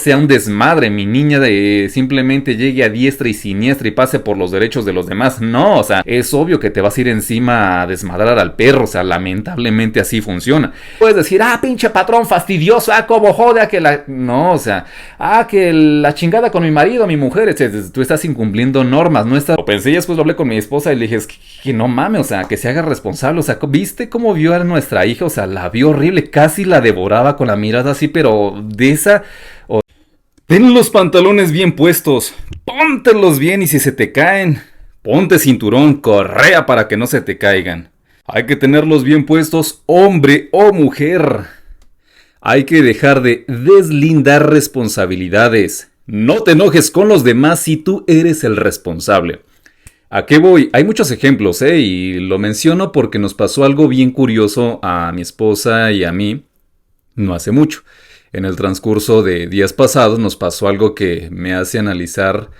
sea un desmadre, mi niña simplemente llegue a diestra y siniestra y pase por los derechos de los demás. No, o sea, es obvio que te vas a ir encima a desmadrar al perro, o sea, lamentablemente así funciona. Puedes decir, pinche patrón fastidioso, cómo jode a que la... No, o sea, que la chingada con mi marido, mi mujer, etc. Tú estás incumpliendo normas, no estás... Lo pensé y después lo hablé con mi esposa y le dije, es que no mames, o sea, que se haga responsable, o sea, ¿viste cómo vio a nuestra hija? O sea, la vio horrible, casi la devoraba con la mirada así, pero de esa... Ten los pantalones bien puestos, póntelos bien y si se te caen, ponte cinturón, correa para que no se te caigan. Hay que tenerlos bien puestos, hombre o mujer. Hay que dejar de deslindar responsabilidades. No te enojes con los demás si tú eres el responsable. ¿A qué voy? Hay muchos ejemplos, y lo menciono porque nos pasó algo bien curioso a mi esposa y a mí no hace mucho. En el transcurso de días pasados nos pasó algo que me hace analizar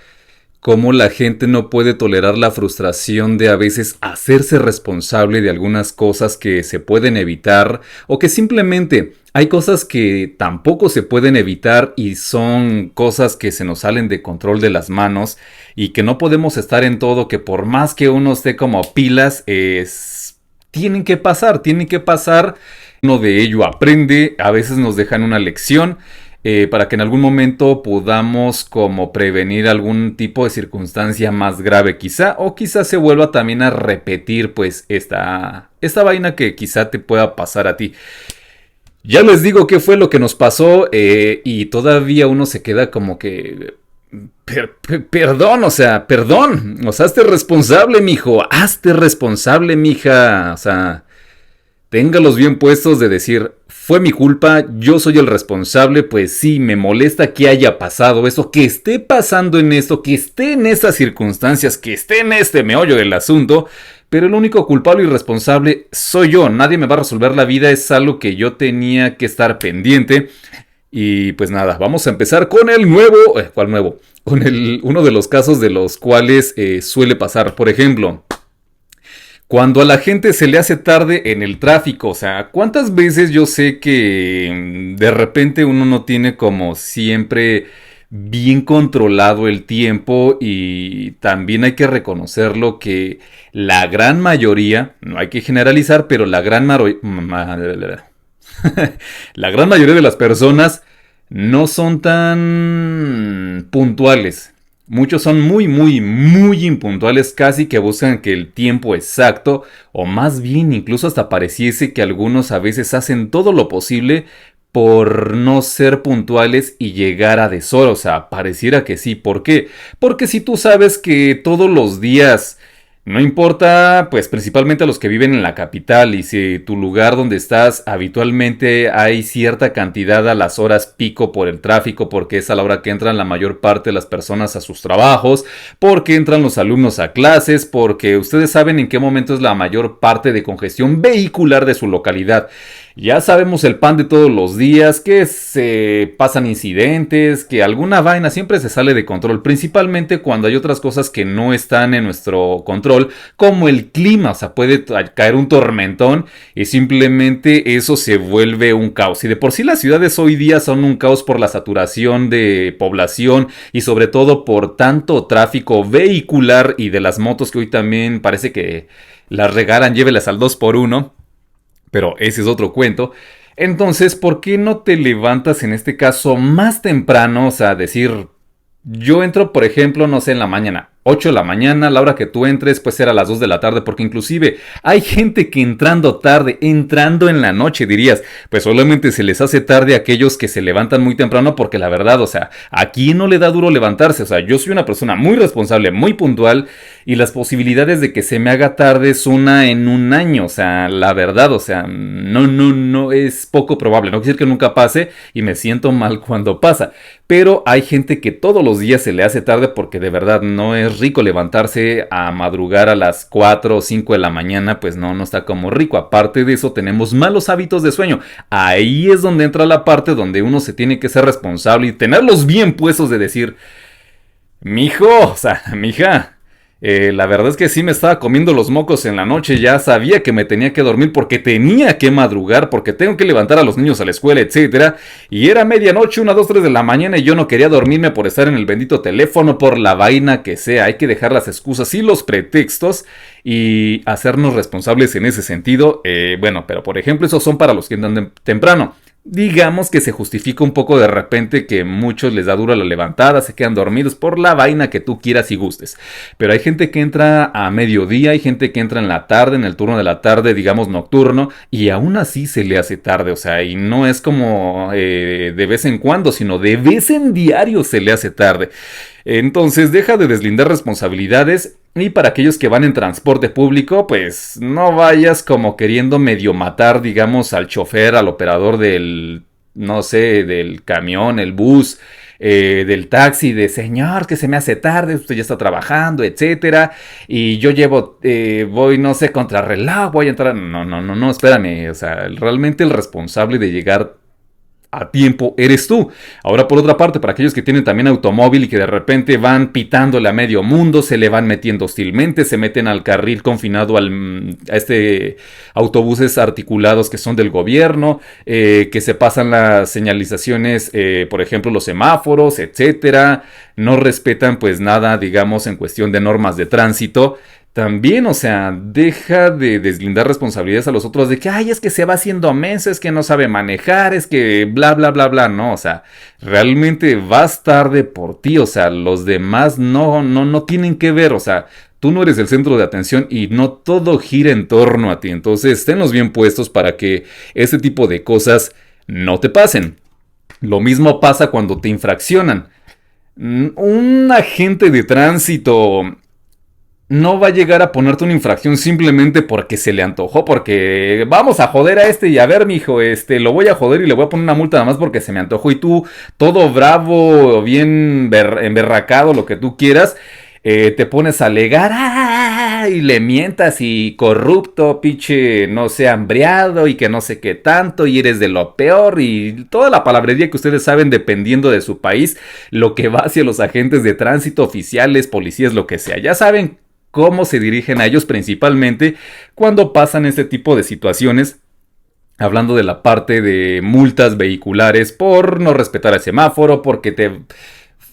cómo la gente no puede tolerar la frustración de a veces hacerse responsable de algunas cosas que se pueden evitar o que simplemente hay cosas que tampoco se pueden evitar y son cosas que se nos salen de control de las manos y que no podemos estar en todo, que por más que uno esté como pilas, tienen que pasar. Uno de ello aprende, a veces nos dejan una lección para que en algún momento podamos como prevenir algún tipo de circunstancia más grave quizá, o quizá se vuelva también a repetir pues esta vaina que quizá te pueda pasar a ti. Ya les digo qué fue lo que nos pasó y todavía uno se queda como que... Perdón, hazte responsable, mijo, hazte responsable, mija, o sea... Téngalos bien puestos de decir, fue mi culpa, yo soy el responsable, pues sí, me molesta que haya pasado eso, que esté pasando en esto, que esté en estas circunstancias, que esté en este meollo del asunto, pero el único culpable y responsable soy yo, nadie me va a resolver la vida, es algo que yo tenía que estar pendiente. Y pues nada, vamos a empezar con el nuevo, ¿cuál nuevo? Con uno de los casos de los cuales suele pasar, por ejemplo... Cuando a la gente se le hace tarde en el tráfico, o sea, ¿cuántas veces yo sé que de repente uno no tiene como siempre bien controlado el tiempo y también hay que reconocerlo que la gran mayoría, no hay que generalizar, pero la gran mayoría de las personas no son tan puntuales? Muchos son muy impuntuales, casi que buscan que el tiempo exacto, o más bien incluso hasta pareciese que algunos a veces hacen todo lo posible por no ser puntuales y llegar a deshora. O sea, pareciera que sí. ¿Por qué? Porque si tú sabes que todos los días... No importa, pues principalmente a los que viven en la capital y si tu lugar donde estás habitualmente hay cierta cantidad a las horas pico por el tráfico, porque es a la hora que entran la mayor parte de las personas a sus trabajos, porque entran los alumnos a clases, porque ustedes saben en qué momento es la mayor parte de congestión vehicular de su localidad. Ya sabemos el pan de todos los días, que se pasan incidentes, que alguna vaina siempre se sale de control, principalmente cuando hay otras cosas que no están en nuestro control, como el clima. O sea, puede caer un tormentón y simplemente eso se vuelve un caos. Y de por sí las ciudades hoy día son un caos por la saturación de población y sobre todo por tanto tráfico vehicular y de las motos que hoy también parece que las regalan, llévelas al 2x1. Pero ese es otro cuento. Entonces, ¿por qué no te levantas en este caso más temprano? O sea, decir, yo entro, por ejemplo, no sé, en la mañana. 8 de la mañana, a la hora que tú entres, pues era a las 2 de la tarde, porque inclusive hay gente que entrando tarde, entrando en la noche, dirías, pues solamente se les hace tarde a aquellos que se levantan muy temprano, porque la verdad, o sea, ¿a quién no le da duro levantarse? O sea, yo soy una persona muy responsable, muy puntual, y las posibilidades de que se me haga tarde es una en un año, o sea, la verdad, o sea, no es poco probable, no quiere decir que nunca pase, y me siento mal cuando pasa, pero hay gente que todos los días se le hace tarde porque de verdad no es rico levantarse a madrugar a las 4 o 5 de la mañana, pues no está como rico. Aparte de eso, tenemos malos hábitos de sueño. Ahí es donde entra la parte donde uno se tiene que ser responsable y tenerlos bien puestos de decir, mijo, o sea, mija, La verdad es que sí me estaba comiendo los mocos en la noche, ya sabía que me tenía que dormir porque tenía que madrugar, porque tengo que levantar a los niños a la escuela, etcétera. Y era medianoche, 1, 2, 3 de la mañana y yo no quería dormirme por estar en el bendito teléfono, por la vaina que sea. Hay que dejar las excusas y los pretextos y hacernos responsables en ese sentido. Bueno, pero por ejemplo, esos son para los que andan temprano. Digamos que se justifica un poco de repente que muchos les da dura la levantada, se quedan dormidos por la vaina que tú quieras y gustes. Pero hay gente que entra a mediodía, hay gente que entra en la tarde, en el turno de la tarde, digamos nocturno, y aún así se le hace tarde, o sea, y no es como de vez en cuando, sino de vez en diario se le hace tarde. Entonces deja de deslindar responsabilidades y para aquellos que van en transporte público, pues no vayas como queriendo medio matar, digamos, al chofer, al operador del, no sé, del camión, el bus, del taxi, de señor, que se me hace tarde, usted ya está trabajando, etcétera, y yo llevo, voy, no sé, contrarreloj, voy a entrar, no, espérame, o sea, realmente el responsable de llegar a tiempo eres tú. Ahora por otra parte, para aquellos que tienen también automóvil y que de repente van pitándole a medio mundo, se le van metiendo hostilmente, se meten al carril confinado a este autobuses articulados que son del gobierno, que se pasan las señalizaciones, por ejemplo los semáforos, etcétera, no respetan pues nada, digamos, en cuestión de normas de tránsito. También, o sea, deja de deslindar responsabilidades a los otros de que, ay, es que se va haciendo menso, es que no sabe manejar, es que bla, bla, bla, bla, no, o sea, realmente vas tarde por ti, o sea, los demás no tienen que ver, o sea, tú no eres el centro de atención y no todo gira en torno a ti, entonces, tenlos bien puestos para que este tipo de cosas no te pasen. Lo mismo pasa cuando te infraccionan. Un agente de tránsito no va a llegar a ponerte una infracción simplemente porque se le antojó, porque vamos a joder a este y a ver, mijo, lo voy a joder y le voy a poner una multa nada más porque se me antojó y tú, todo bravo, bien emberracado, lo que tú quieras, te pones a alegar y le mientas y corrupto, pinche, no sé, hambriado y que no sé qué tanto y eres de lo peor y toda la palabrería que ustedes saben dependiendo de su país, lo que va hacia los agentes de tránsito, oficiales, policías, lo que sea, ya saben cómo se dirigen a ellos principalmente cuando pasan este tipo de situaciones. Hablando de la parte de multas vehiculares por no respetar el semáforo, porque te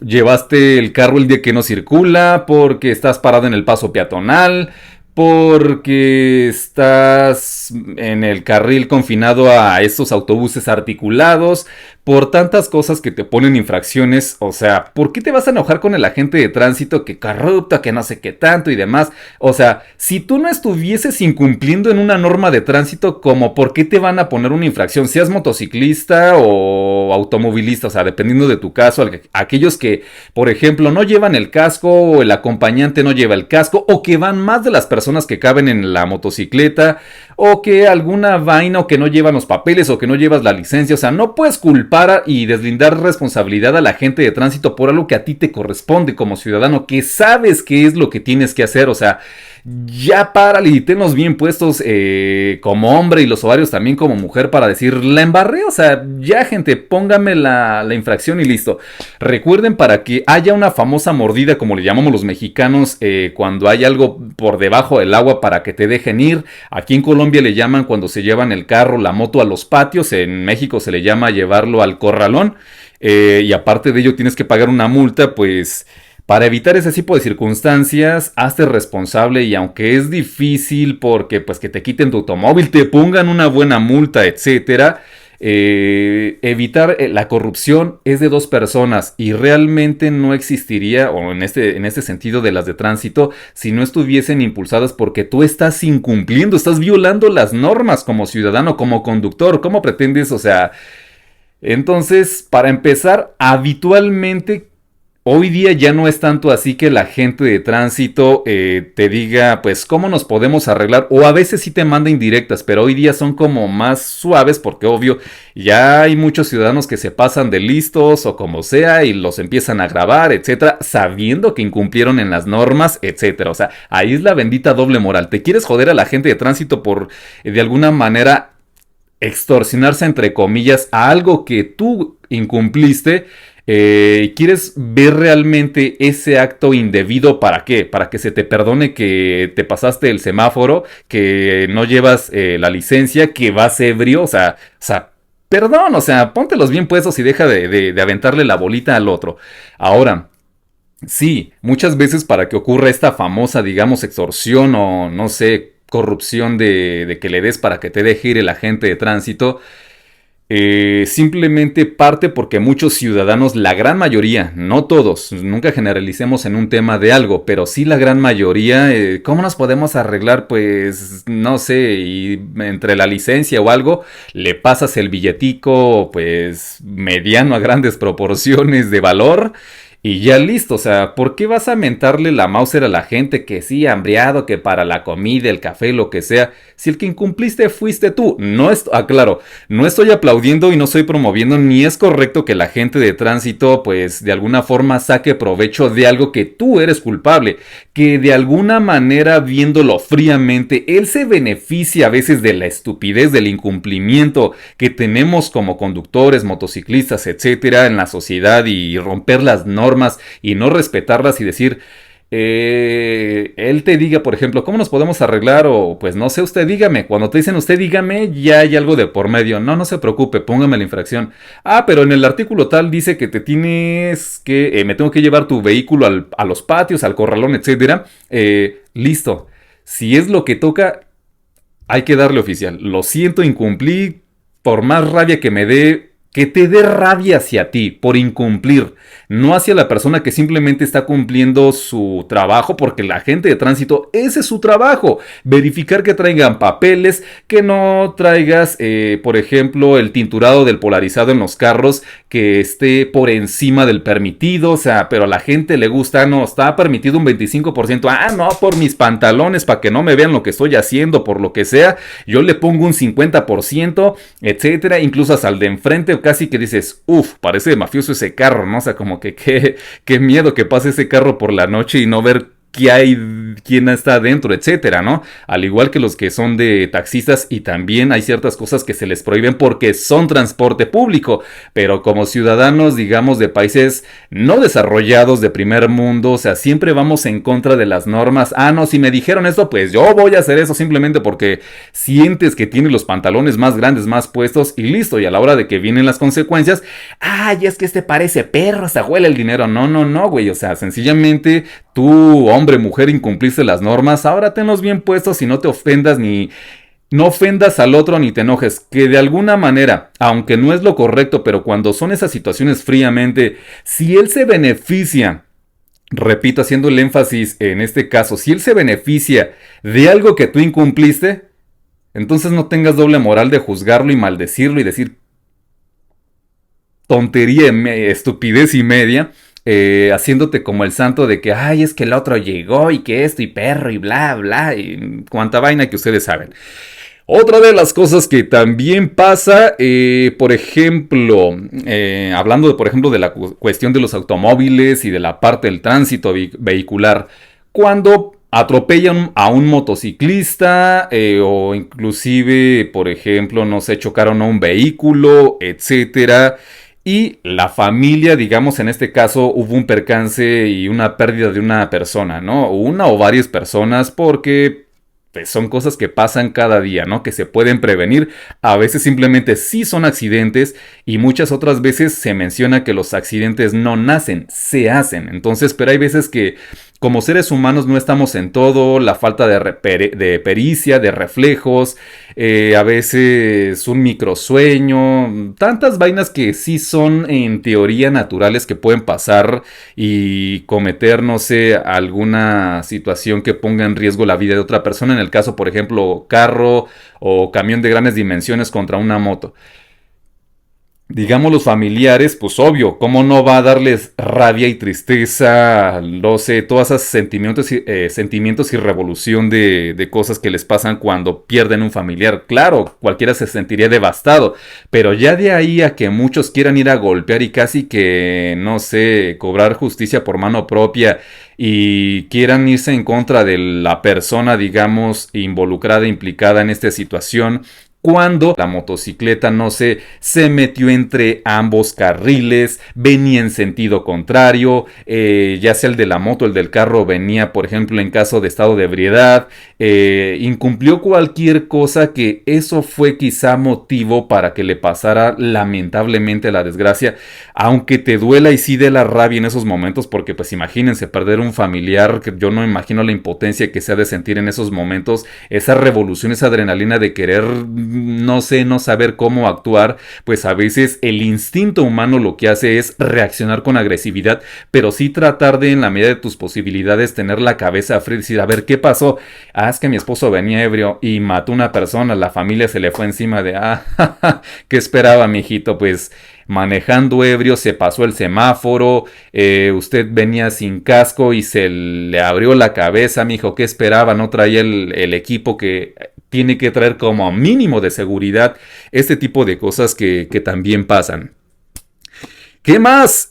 llevaste el carro el día que no circula, porque estás parado en el paso peatonal, porque estás en el carril confinado a estos autobuses articulados, por tantas cosas que te ponen infracciones. O sea, ¿por qué te vas a enojar con el agente de tránsito que corrupta, que no sé qué tanto y demás? O sea, si tú no estuvieses incumpliendo en una norma de tránsito, ¿cómo por qué te van a poner una infracción? Seas motociclista o automovilista, o sea, dependiendo de tu caso, aquellos que, por ejemplo, no llevan el casco o el acompañante no lleva el casco o que van más de las personas que caben en la motocicleta o que alguna vaina o que no llevan los papeles o que no llevas la licencia, o sea, no puedes culpar y deslindar responsabilidad a la gente de tránsito por algo que a ti te corresponde como ciudadano, que sabes qué es lo que tienes que hacer, o sea, ya párale y tenlos bien puestos como hombre y los ovarios también como mujer para decir, la embarré, o sea, ya gente, póngame la infracción y listo. Recuerden, para que haya una famosa mordida, como le llamamos los mexicanos, cuando hay algo por debajo del agua para que te dejen ir. Aquí en Colombia le llaman cuando se llevan el carro, la moto a los patios, en México se le llama llevarlo al corralón, y aparte de ello tienes que pagar una multa, pues para evitar ese tipo de circunstancias, hazte responsable y aunque es difícil porque pues que te quiten tu automóvil, te pongan una buena multa, etcétera, evitar la corrupción es de dos personas y realmente no existiría, o en este sentido de las de tránsito, si no estuviesen impulsadas porque tú estás incumpliendo, estás violando las normas como ciudadano, como conductor. ¿Cómo pretendes? O sea, entonces, para empezar, habitualmente hoy día ya no es tanto así que la gente de tránsito te diga, pues, cómo nos podemos arreglar. O a veces sí te manda indirectas, pero hoy día son como más suaves porque, obvio, ya hay muchos ciudadanos que se pasan de listos o como sea y los empiezan a grabar, etcétera, sabiendo que incumplieron en las normas, etcétera. O sea, ahí es la bendita doble moral. ¿Te quieres joder a la gente de tránsito por, de alguna manera, extorsionarse, entre comillas, a algo que tú incumpliste? ¿Quieres ver realmente ese acto indebido para qué? Para que se te perdone que te pasaste el semáforo, que no llevas la licencia, que vas ebrio, perdón, o sea, póntelos bien puestos y deja de aventarle la bolita al otro. Ahora, sí, muchas veces para que ocurra esta famosa, digamos, extorsión o no sé, corrupción de que le des para que te deje ir el agente de tránsito, simplemente parte porque muchos ciudadanos, la gran mayoría, no todos, nunca generalicemos en un tema de algo, pero sí la gran mayoría, ¿cómo nos podemos arreglar? Pues no sé, y entre la licencia o algo, le pasas el billetico, pues mediano a grandes proporciones de valor. Y ya listo, o sea, ¿por qué vas a mentarle la Mauser a la gente que sí, hambriado, que para la comida, el café, lo que sea? Si el que incumpliste fuiste tú. No es, aclaro, no estoy aplaudiendo y no estoy promoviendo, ni es correcto que la gente de tránsito, pues, de alguna forma saque provecho de algo que tú eres culpable. Que de alguna manera, viéndolo fríamente, él se beneficia a veces de la estupidez, del incumplimiento que tenemos como conductores, motociclistas, etcétera, en la sociedad y romper las normas y no respetarlas y decir, él te diga, por ejemplo, ¿cómo nos podemos arreglar? O pues no sé, usted dígame. Cuando te dicen usted dígame, ya hay algo de por medio. No, no se preocupe, póngame la infracción. Ah, pero en el artículo tal dice que te tienes que, me tengo que llevar tu vehículo a los patios, al corralón, etcétera. Listo. Si es lo que toca, hay que darle oficial. Lo siento, incumplí. Por más rabia que me dé, que te dé rabia hacia ti por incumplir, no hacia la persona que simplemente está cumpliendo su trabajo, porque la gente de tránsito, ese es su trabajo, verificar que traigan papeles, que no traigas, por ejemplo, el tinturado del polarizado en los carros, que esté por encima del permitido, o sea, pero a la gente le gusta, no, está permitido un 25%, ah, no, por mis pantalones, para que no me vean lo que estoy haciendo, por lo que sea, yo le pongo un 50%, etcétera, incluso hasta el de enfrente, casi que dices, uff, parece mafioso ese carro, ¿no? O sea, como que qué miedo que pase ese carro por la noche y no ver qué hay, quién está adentro, etcétera, ¿no? Al igual que los que son de taxistas, y también hay ciertas cosas que se les prohíben porque son transporte público, pero como ciudadanos, digamos, de países no desarrollados de primer mundo, o sea, siempre vamos en contra de las normas. Ah, no, si me dijeron esto, pues yo voy a hacer eso simplemente porque sientes que tienes los pantalones más grandes, más puestos y listo, y a la hora de que vienen las consecuencias, ay, es que este parece perro, hasta huele el dinero. No, no, no, güey, o sea, sencillamente tú, hombre, mujer, incumpliste las normas, ahora tenlos bien puestos y no te ofendas ni... No ofendas al otro ni te enojes, que de alguna manera, aunque no es lo correcto, pero cuando son esas situaciones fríamente, si él se beneficia, repito, haciendo el énfasis en este caso, si él se beneficia de algo que tú incumpliste, entonces no tengas doble moral de juzgarlo y maldecirlo y decir tontería, estupidez y media, haciéndote como el santo de que, ay, es que el otro llegó y que esto y perro y bla, bla, y cuanta vaina que ustedes saben. Otra de las cosas que también pasa, por ejemplo, hablando, por ejemplo, de la cuestión de los automóviles y de la parte del tránsito vehicular, cuando atropellan a un motociclista o inclusive, por ejemplo, no sé, chocaron a un vehículo, etcétera. Y la familia, digamos, en este caso hubo un percance y una pérdida de una persona, ¿no? Una o varias personas porque pues, son cosas que pasan cada día, ¿no? Que se pueden prevenir. A veces simplemente sí son accidentes y muchas otras veces se menciona que los accidentes no nacen, se hacen. Entonces, pero hay veces que como seres humanos no estamos en todo, la falta de pericia, de reflejos, a veces un microsueño, tantas vainas que sí son en teoría naturales que pueden pasar y cometer, no sé, alguna situación que ponga en riesgo la vida de otra persona, en el caso, por ejemplo, carro o camión de grandes dimensiones contra una moto. Digamos los familiares, pues obvio, ¿cómo no va a darles rabia y tristeza, no sé, todos esos sentimientos y revolución de cosas que les pasan cuando pierden un familiar? Claro, cualquiera se sentiría devastado, pero ya de ahí a que muchos quieran ir a golpear y casi que, no sé, cobrar justicia por mano propia y quieran irse en contra de la persona, digamos, involucrada, implicada en esta situación. cuando la motocicleta, no sé, se metió entre ambos carriles, venía en sentido contrario, ya sea el de la moto, el del carro venía, por ejemplo, en caso de estado de ebriedad, incumplió cualquier cosa, que eso fue quizá motivo para que le pasara lamentablemente la desgracia, aunque te duela y sí de la rabia en esos momentos, porque pues imagínense perder un familiar, que yo no imagino la impotencia que se ha de sentir en esos momentos, esa revolución, esa adrenalina de querer, no sé, no saber cómo actuar. Pues a veces el instinto humano lo que hace es reaccionar con agresividad, pero sí tratar de, en la medida de tus posibilidades, tener la cabeza fría y decir, a ver, ¿qué pasó? Ah, es que mi esposo venía ebrio y mató a una persona, la familia se le fue encima de, ¿qué esperaba, mijito? Pues manejando ebrio se pasó el semáforo, usted venía sin casco y se le abrió la cabeza, mijo, ¿qué esperaba? No traía el equipo que tiene que traer como mínimo de seguridad. Este tipo de cosas que también pasan. ¿Qué más?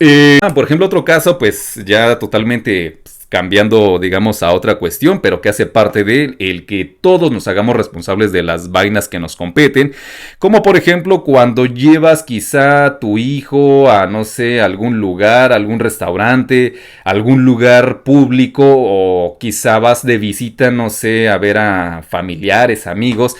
Por ejemplo, otro caso, pues ya totalmente cambiando, digamos, a otra cuestión, pero que hace parte de el que todos nos hagamos responsables de las vainas que nos competen, como por ejemplo cuando llevas quizá a tu hijo a, no sé, algún lugar, algún restaurante, algún lugar público, o quizá vas de visita, no sé, a ver a familiares, amigos,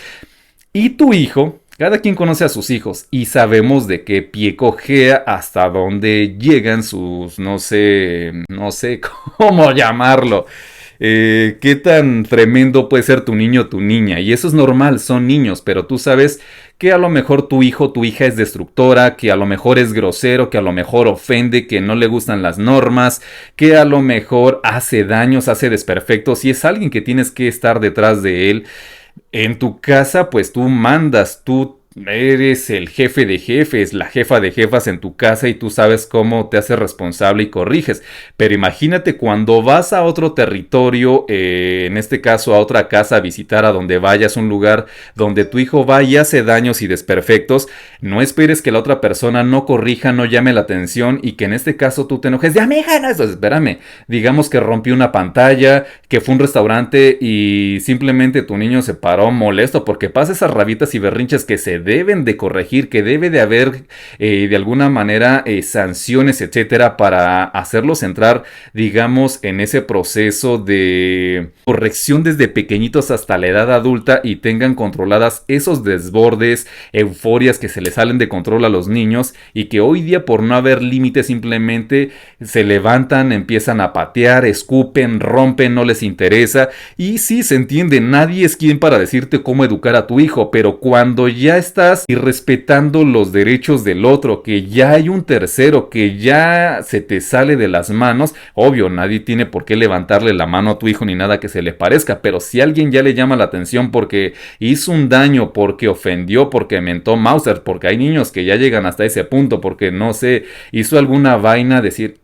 y tu hijo... Cada quien conoce a sus hijos y sabemos de qué pie cojea, hasta dónde llegan sus, no sé cómo llamarlo. Qué tan tremendo puede ser tu niño o tu niña. Y eso es normal, son niños, pero tú sabes que a lo mejor tu hijo o tu hija es destructora, que a lo mejor es grosero, que a lo mejor ofende, que no le gustan las normas, que a lo mejor hace daños, hace desperfectos, y es alguien que tienes que estar detrás de él. En tu casa, pues tú mandas, tú eres el jefe de jefes, la jefa de jefas en tu casa, y tú sabes cómo te haces responsable y corriges. Pero imagínate cuando vas a otro territorio, en este caso a otra casa, a visitar, a donde vayas, un lugar donde tu hijo va y hace daños y desperfectos. No esperes que la otra persona no corrija, no llame la atención, y que en este caso tú te enojes. Ya, mija, no, espérame. Digamos que rompió una pantalla, que fue un restaurante y simplemente tu niño se paró molesto porque pasa esas rabitas y berrinches que se deben de corregir, que debe de haber de alguna manera sanciones, etcétera, para hacerlos entrar, digamos, en ese proceso de corrección desde pequeñitos hasta la edad adulta, y tengan controladas esos desbordes, euforias que se les salen de control a los niños, y que hoy día, por no haber límites, simplemente se levantan, empiezan a patear, escupen, rompen, no les interesa. Y sí, se entiende, nadie es quien para decirte cómo educar a tu hijo, pero cuando ya estás irrespetando los derechos del otro, que ya hay un tercero, que ya se te sale de las manos, obvio, nadie tiene por qué levantarle la mano a tu hijo ni nada que se le parezca, pero si alguien ya le llama la atención porque hizo un daño, porque ofendió, porque mentó Mauser, porque hay niños que ya llegan hasta ese punto, porque no sé, hizo alguna vaina, decir...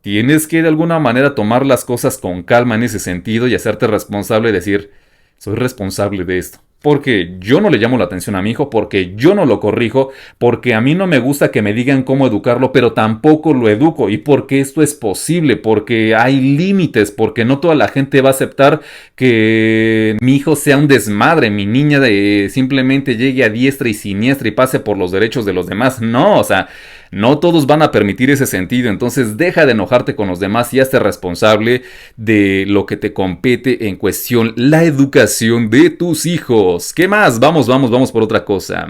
Tienes que de alguna manera tomar las cosas con calma en ese sentido y hacerte responsable y decir, soy responsable de esto. Porque yo no le llamo la atención a mi hijo, porque yo no lo corrijo, porque a mí no me gusta que me digan cómo educarlo, pero tampoco lo educo, y porque esto es posible, porque hay límites, porque no toda la gente va a aceptar que mi hijo sea un desmadre, mi niña simplemente llegue a diestra y siniestra y pase por los derechos de los demás. No, o sea, no todos van a permitir ese sentido. Entonces deja de enojarte con los demás y hazte responsable de lo que te compete en cuestión la educación de tus hijos. ¿Qué más? Vamos por otra cosa.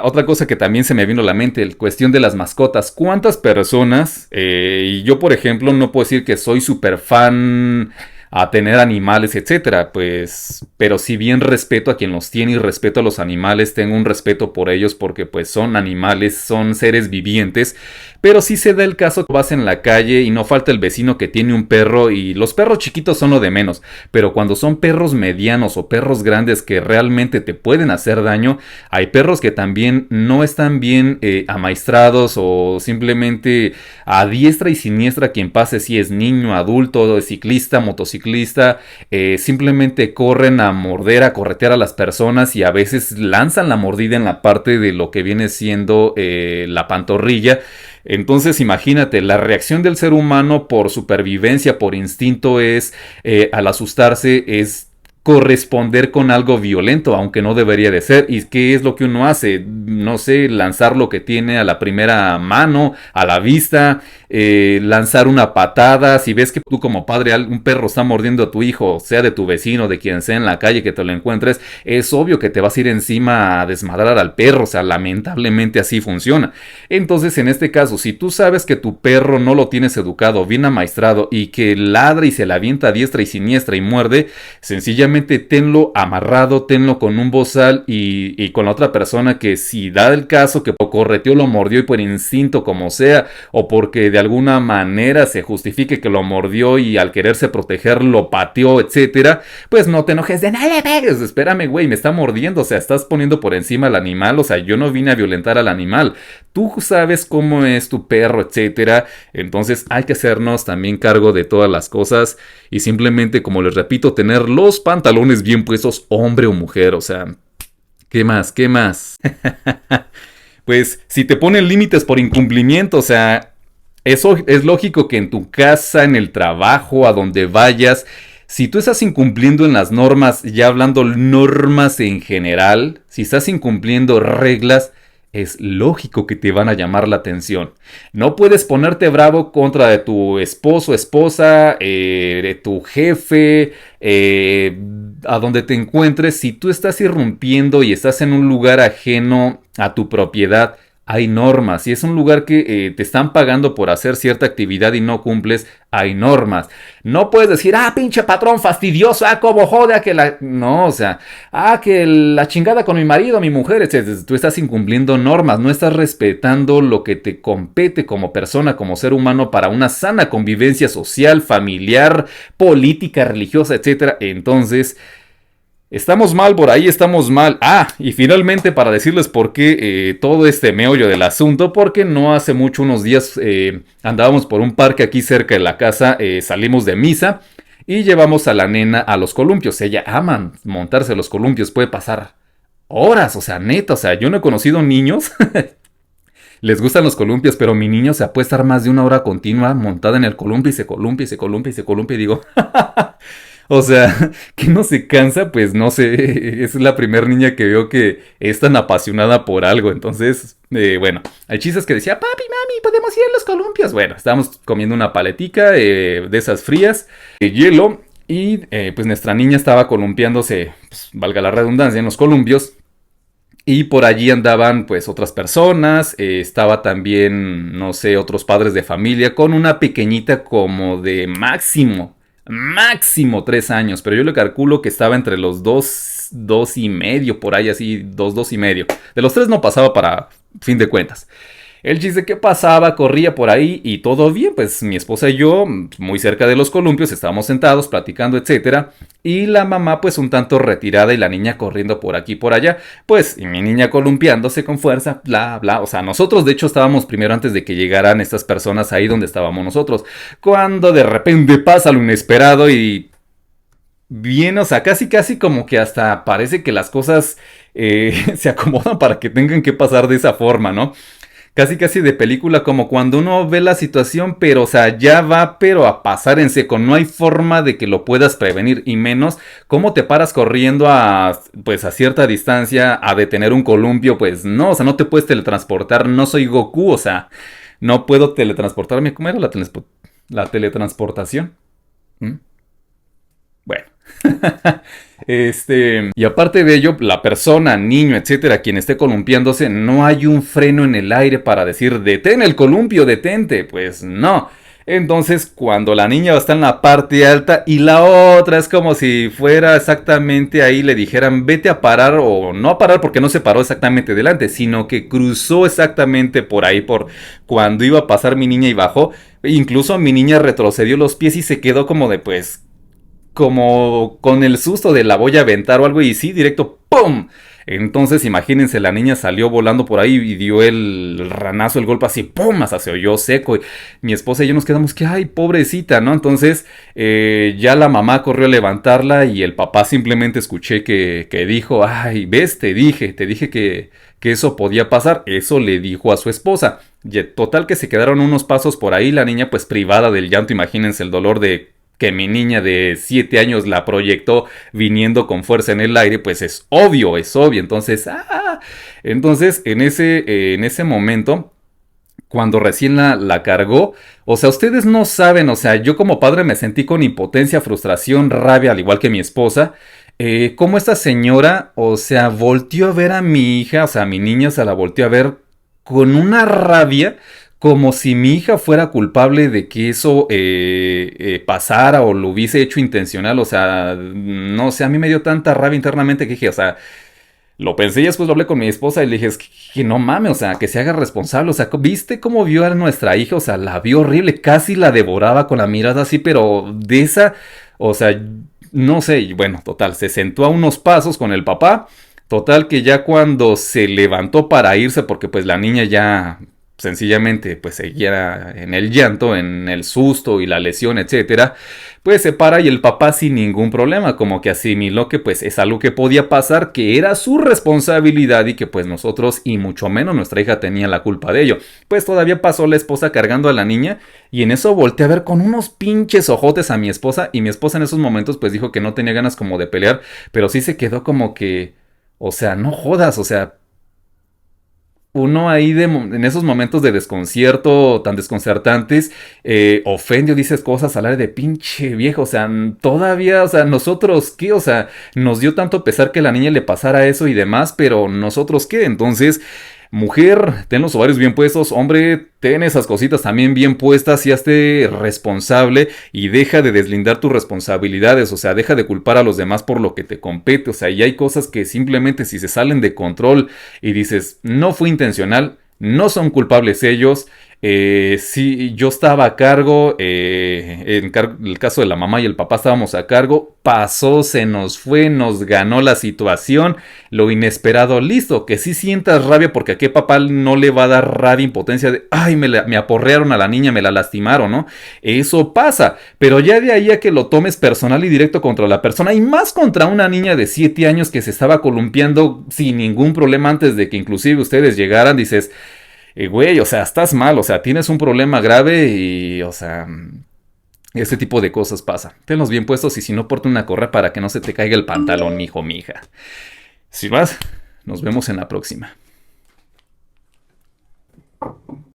Otra cosa que también se me vino a la mente, la cuestión de las mascotas. ¿Cuántas personas, y yo por ejemplo no puedo decir que soy súper fan a tener animales, etcétera, pues, pero si bien respeto a quien los tiene y respeto a los animales, tengo un respeto por ellos porque pues son animales, son seres vivientes, pero sí se da el caso que vas en la calle y no falta el vecino que tiene un perro, y los perros chiquitos son lo de menos, pero cuando son perros medianos o perros grandes que realmente te pueden hacer daño, hay perros que también no están bien amaestrados, o simplemente a diestra y siniestra quien pase, si es niño, adulto, ciclista, motociclista, simplemente corren a morder, a corretear a las personas, y a veces lanzan la mordida en la parte de lo que viene siendo la pantorrilla. Entonces imagínate, la reacción del ser humano por supervivencia, por instinto, es al asustarse, es corresponder con algo violento, aunque no debería de ser. ¿Y qué es lo que uno hace? No sé, lanzar lo que tiene a la primera mano, a la vista, lanzar una patada. Si ves que tú como padre, un perro está mordiendo a tu hijo, sea de tu vecino, de quien sea en la calle que te lo encuentres, es obvio que te vas a ir encima a desmadrar al perro. O sea, lamentablemente así funciona. Entonces, en este caso, si tú sabes que tu perro no lo tienes educado, bien amaestrado, y que ladra y se la avienta a diestra y siniestra y muerde, sencillamente tenlo amarrado, tenlo con un bozal y con la otra persona que, si da el caso que correteó, lo mordió y por instinto como sea, o porque de alguna manera se justifique que lo mordió y al quererse proteger lo pateó, etcétera, pues no te enojes de no le pegues, espérame güey, me está mordiendo, o sea, estás poniendo por encima al animal, o sea, yo no vine a violentar al animal, tú sabes cómo es tu perro, etcétera. Entonces hay que hacernos también cargo de todas las cosas y simplemente, como les repito, tener los pantalones bien puestos, hombre o mujer. O sea, ¿qué más? ¿Qué más? Pues si te ponen límites por incumplimiento, o sea, eso es lógico que en tu casa, en el trabajo, a donde vayas, si tú estás incumpliendo en las normas, ya hablando normas en general, si estás incumpliendo reglas, es lógico que te van a llamar la atención. No puedes ponerte bravo contra de tu esposo, esposa, de tu jefe, a donde te encuentres. Si tú estás irrumpiendo y estás en un lugar ajeno a tu propiedad, hay normas. Si es un lugar que te están pagando por hacer cierta actividad y no cumples, hay normas. No puedes decir, pinche patrón fastidioso, como joda que la... No, o sea, que la chingada con mi marido, mi mujer, etc. Tú estás incumpliendo normas, no estás respetando lo que te compete como persona, como ser humano, para una sana convivencia social, familiar, política, religiosa, etc. Entonces... estamos mal, por ahí estamos mal. Y finalmente, para decirles por qué todo este meollo del asunto, porque no hace mucho, unos días, andábamos por un parque aquí cerca de la casa, salimos de misa y llevamos a la nena a los columpios. Ella ama montarse a los columpios, puede pasar horas, o sea, neta, o sea, yo no he conocido niños, les gustan los columpios, pero mi niño se puede estar más de una hora continua montada en el columpio y se columpia y se columpia y se columpia y digo... O sea, que no se cansa, pues no sé, es la primera niña que veo que es tan apasionada por algo. Entonces, bueno, hay chistes que decía, papi, mami, podemos ir a los columpios. Bueno, estábamos comiendo una paletica de esas frías, de hielo, y pues nuestra niña estaba columpiándose, pues, valga la redundancia, en los columpios. Y por allí andaban pues otras personas, estaba también, no sé, otros padres de familia con una pequeñita como de máximo 3 años, pero yo le calculo que estaba entre los 2 y medio, por ahí así, 2 y medio. De los 3 no pasaba para fin de cuentas. El chiste que pasaba, corría por ahí y todo bien, pues mi esposa y yo, muy cerca de los columpios, estábamos sentados platicando, etcétera, y la mamá pues un tanto retirada y la niña corriendo por aquí y por allá, pues y mi niña columpiándose con fuerza, bla, bla. O sea, nosotros de hecho estábamos primero antes de que llegaran estas personas ahí donde estábamos nosotros, cuando de repente pasa lo inesperado y... bien, o sea, casi como que hasta parece que las cosas se acomodan para que tengan que pasar de esa forma, ¿no? Casi de película, como cuando uno ve la situación, pero o sea, ya va, pero a pasar en seco. No hay forma de que lo puedas prevenir, y menos cómo te paras corriendo pues a cierta distancia a detener un columpio. Pues no, o sea, no te puedes teletransportar. No soy Goku, o sea, no puedo teletransportarme. ¿Cómo era la teletransportación? ¿Mm? Bueno. Y aparte de ello, la persona, niño, etcétera, quien esté columpiándose, no hay un freno en el aire para decir, detén el columpio, detente. Pues no. Entonces, cuando la niña está en la parte alta y la otra es como si fuera exactamente ahí, le dijeran, vete a parar, o no a parar porque no se paró exactamente delante, sino que cruzó exactamente por ahí, por cuando iba a pasar mi niña y bajó. Incluso mi niña retrocedió los pies y se quedó como de, pues, como con el susto de la voy a aventar o algo, y sí, directo, ¡pum! Entonces imagínense, la niña salió volando por ahí y dio el ranazo, el golpe así, ¡pum! Hasta se oyó seco. Y mi esposa y yo nos quedamos que, ¡ay, pobrecita!, ¿no? Entonces ya la mamá corrió a levantarla y el papá simplemente escuché que dijo, ¡ay, ves! Te dije que eso podía pasar. Eso le dijo a su esposa. Y total que se quedaron unos pasos por ahí, la niña pues privada del llanto, imagínense el dolor de que mi niña de 7 años la proyectó viniendo con fuerza en el aire, pues es obvio, es obvio. Entonces, entonces en ese momento, cuando recién la cargó, o sea, ustedes no saben, o sea, yo como padre me sentí con impotencia, frustración, rabia, al igual que mi esposa. Cómo esta señora, o sea, volteó a ver a mi hija, o sea, a mi niña se la volteó a ver con una rabia, como si mi hija fuera culpable de que eso pasara o lo hubiese hecho intencional, o sea, no sé, a mí me dio tanta rabia internamente que dije, o sea, lo pensé y después lo hablé con mi esposa y le dije, es que no mames, o sea, que se haga responsable, o sea, ¿viste cómo vio a nuestra hija? O sea, la vio horrible, casi la devoraba con la mirada así, pero de esa, o sea, no sé, y bueno, total, se sentó a unos pasos con el papá, total que ya cuando se levantó para irse, porque pues la niña ya sencillamente pues seguía en el llanto, en el susto y la lesión, etcétera, pues se para y el papá sin ningún problema, como que asimiló que pues es algo que podía pasar, que era su responsabilidad y que pues nosotros y mucho menos nuestra hija tenía la culpa de ello. Pues todavía pasó la esposa cargando a la niña y en eso volteé a ver con unos pinches ojotes a mi esposa y mi esposa en esos momentos pues dijo que no tenía ganas como de pelear, pero sí se quedó como que, o sea, no jodas, o sea, uno ahí en esos momentos de desconcierto tan desconcertantes, ofende o dices cosas al aire de pinche viejo, o sea, todavía, o sea, nosotros qué, o sea, nos dio tanto pesar que a la niña le pasara eso y demás, pero nosotros qué, entonces, mujer, ten los ovarios bien puestos, hombre, ten esas cositas también bien puestas y hazte responsable y deja de deslindar tus responsabilidades, o sea, deja de culpar a los demás por lo que te compete, o sea, y hay cosas que simplemente si se salen de control y dices, no fue intencional, no son culpables ellos. Sí, yo estaba a cargo, el caso de la mamá y el papá estábamos a cargo, pasó, se nos fue, nos ganó la situación, lo inesperado, listo, que sí sientas rabia porque a qué papá no le va a dar rabia, impotencia de, ay, me aporrearon a la niña, me la lastimaron, ¿no? Eso pasa, pero ya de ahí a que lo tomes personal y directo contra la persona y más contra una niña de 7 años que se estaba columpiando sin ningún problema antes de que inclusive ustedes llegaran, dices, güey, o sea, estás mal, o sea, tienes un problema grave y, o sea, ese tipo de cosas pasa. Tenlos bien puestos y si no, porta una correa para que no se te caiga el pantalón, mijo, mija. Si vas, nos vemos en la próxima.